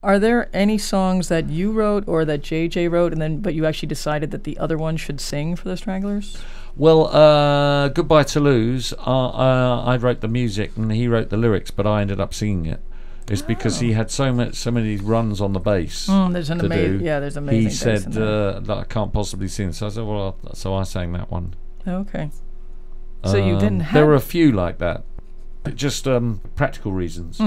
Are there any songs that you wrote or that JJ wrote, but you actually decided that the other one should sing for the Stranglers? Well, Goodbye Toulouse, I wrote the music and he wrote the lyrics, but I ended up singing it. It's because he had so many runs on the bass. There's amazing He bass said in there. that I can't possibly sing. So I said, well, so I sang that one. Okay. So you didn't have... There were a few like that. Just practical reasons.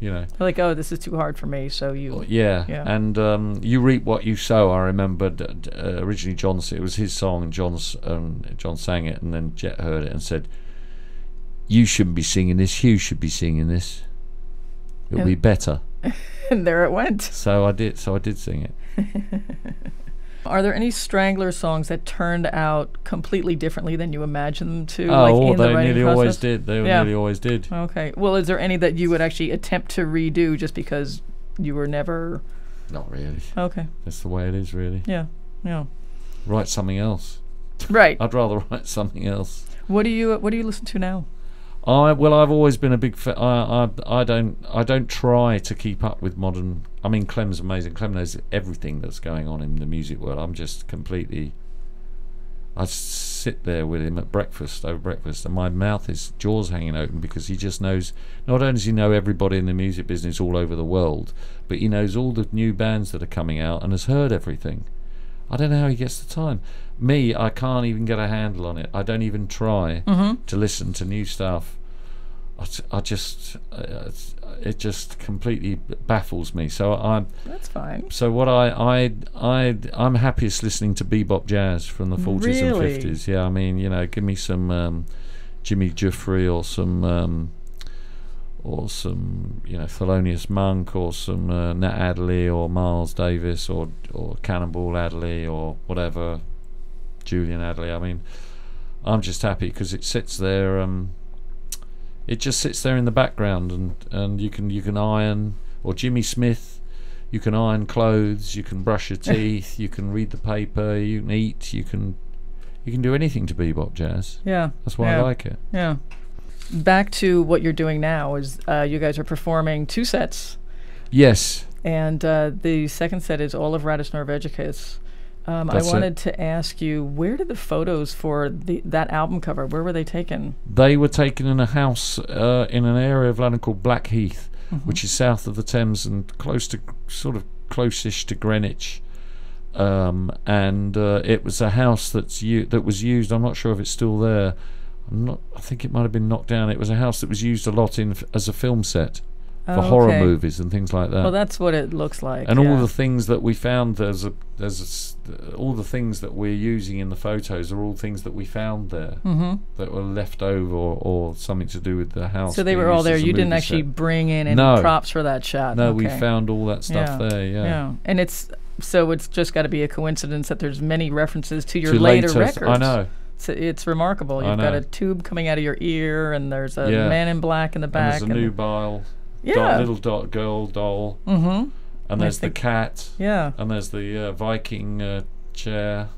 You know, like, oh, this is too hard for me, so you... Yeah. And you reap what you sow. I remembered originally it was his song, and John sang it, and then Jet heard it and said, you shouldn't be singing this, Hugh should be singing this. It'll be better. And there it went. So I did sing it. Are there any Strangler songs that turned out completely differently than you imagined them to? They nearly always did. They nearly always did. Okay. Well, is there any that you would actually attempt to redo just because you were never... Not really. Okay. That's the way it is, really. Yeah. Write something else. Right. I'd rather write something else. What do you listen to now? I've always been a big I don't try to keep up with modern. I mean, Clem's amazing. Clem knows everything that's going on in the music world. I'm just completely... I sit there with him over breakfast, and my mouth is jaws hanging open because he just knows. Not only does he know everybody in the music business all over the world, but he knows all the new bands that are coming out and has heard everything. I don't know how he gets the time. Me, I can't even get a handle on it. I don't even try to listen to new stuff. I just, it just completely baffles me. So that's fine. So what I'm happiest listening to bebop jazz from the 40s and 50s. Yeah, I mean, give me some Jimmy Jeffrey or some Thelonious Monk or some Nat Adderley or Miles Davis or Cannonball Adderley or whatever, Julian Adderley. I mean, I'm just happy because it sits there. It just sits there in the background, and you can iron, or Jimmy Smith. You can iron clothes. You can brush your teeth. You can read the paper. You can eat. You can do anything to bebop jazz. Yeah, that's why I like it. Yeah. Back to what you're doing now is you guys are performing 2 sets. Yes. And the second set is all of Radis Norvegicus. I wanted to ask you, where did the photos for that album cover, where were they taken? They were taken in a house in an area of London called Blackheath, which is south of the Thames and close-ish to Greenwich. And it was a house that was used. I'm not sure if it's still there. I think it might have been knocked down. It was a house that was used a lot as a film set for horror movies and things like that. Well, that's what it looks like. And all the things that we found, all the things that we're using in the photos are all things that we found there that were left over or something to do with the house. So they were all there. You didn't actually bring in any props for that shot. No, we found all that stuff there. Yeah. And it's just got to be a coincidence that there's many references to your later records. I know. It's remarkable. You've got a tube coming out of your ear, and there's a man in black in the back. And there's a nubile, little girl doll. And there's the cat. Yeah. And there's the Viking chair.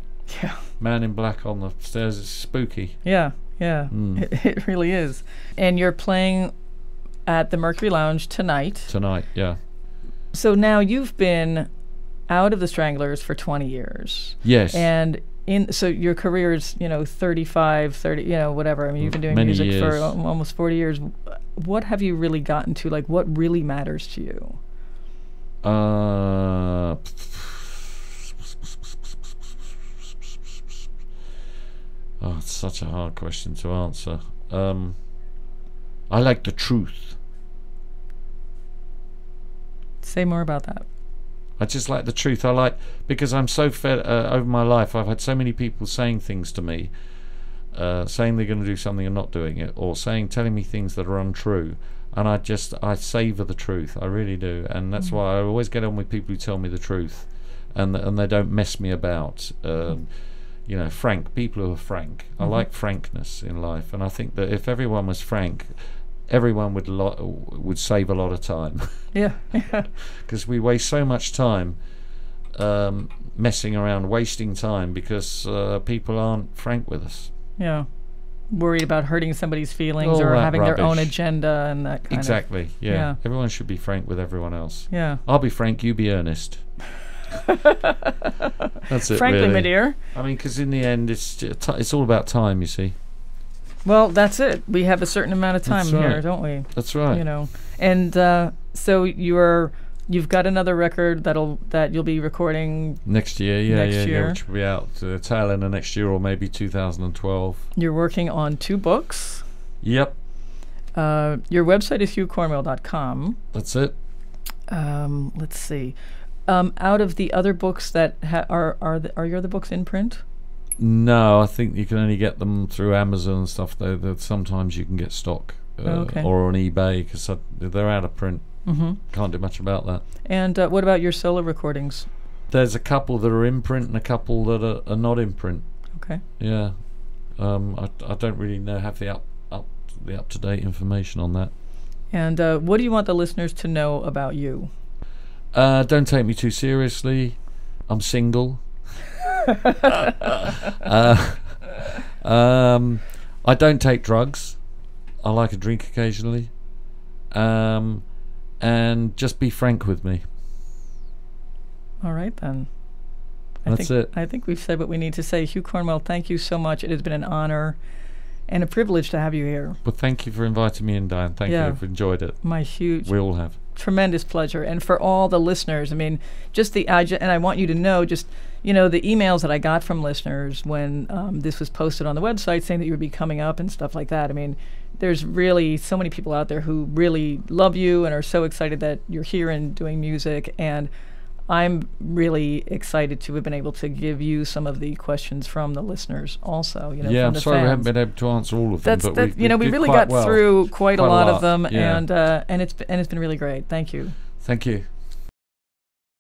Yeah. Man in black on the stairs. It's spooky. Yeah. It really is. And you're playing at the Mercury Lounge tonight. Yeah. So now you've been out of the Stranglers for 20 years. Yes. And so your career is 35, 30, whatever. I mean, you've been doing many music years. for almost 40 years. What have you really gotten to? Like, what really matters to you? It's such a hard question to answer. I like the truth. Say more about that. I just like the truth. Because I'm so fed over my life. I've had so many people saying things to me, saying they're going to do something and not doing it, or telling me things that are untrue. And I savor the truth. I really do. And that's why I always get on with people who tell me the truth, and they don't mess me about. Frank. People who are frank. I like frankness in life, and I think that if everyone was frank, everyone would save a lot of time. Yeah. Because we waste so much time messing around, wasting time because people aren't frank with us. Yeah. worried about hurting somebody's feelings All or that having their own rubbish. agenda and that kind of. Exactly. Yeah. Yeah. Everyone should be frank with everyone else. Yeah. I'll be frank. You be earnest. That's it. Frankly, really. my dear. I mean, because in the end, it's all about time. You see. Well, that's it. We have a certain amount of time That's right. here, don't we? That's right. You know, and so you've got another record that you'll be recording next year. next Yeah, year. which will be out tail end of next year or maybe 2012. You're working on 2 books. Yep. Your website is hughcornwell.com. That's it. Let's see. Out of the other books that are your other books in print? No, I think you can only get them through Amazon and stuff. Though sometimes you can get stock Okay. or on eBay because they're out of print. Mm-hmm. Can't do much about that. And what about your solo recordings? There's a couple that are in print and a couple that are not in print. Okay. Yeah. I don't really have the up to date information on that. And what do you want the listeners to know about you? Don't take me too seriously. I'm single. I don't take drugs. I like a drink occasionally. And just be frank with me. All right, then. That's it. I think we've said what we need to say. Hugh Cornwell, thank you so much. It has been an honor and a privilege to have you here. Well, thank you for inviting me in, Diane. Thank you. I've enjoyed it. My huge... We all have. Tremendous pleasure. And for all the listeners, I mean, and I want you to know, just, you know, the emails that I got from listeners when this was posted on the website saying that you would be coming up and stuff like that. I mean, there's really so many people out there who really love you and are so excited that you're here and doing music. And I'm really excited to have been able to give you some of the questions from the listeners also. You know, yeah, from I'm the sorry fans. we haven't been able to answer all of them. But we really got through quite a lot of them, yeah. and it's been really great. Thank you. Thank you.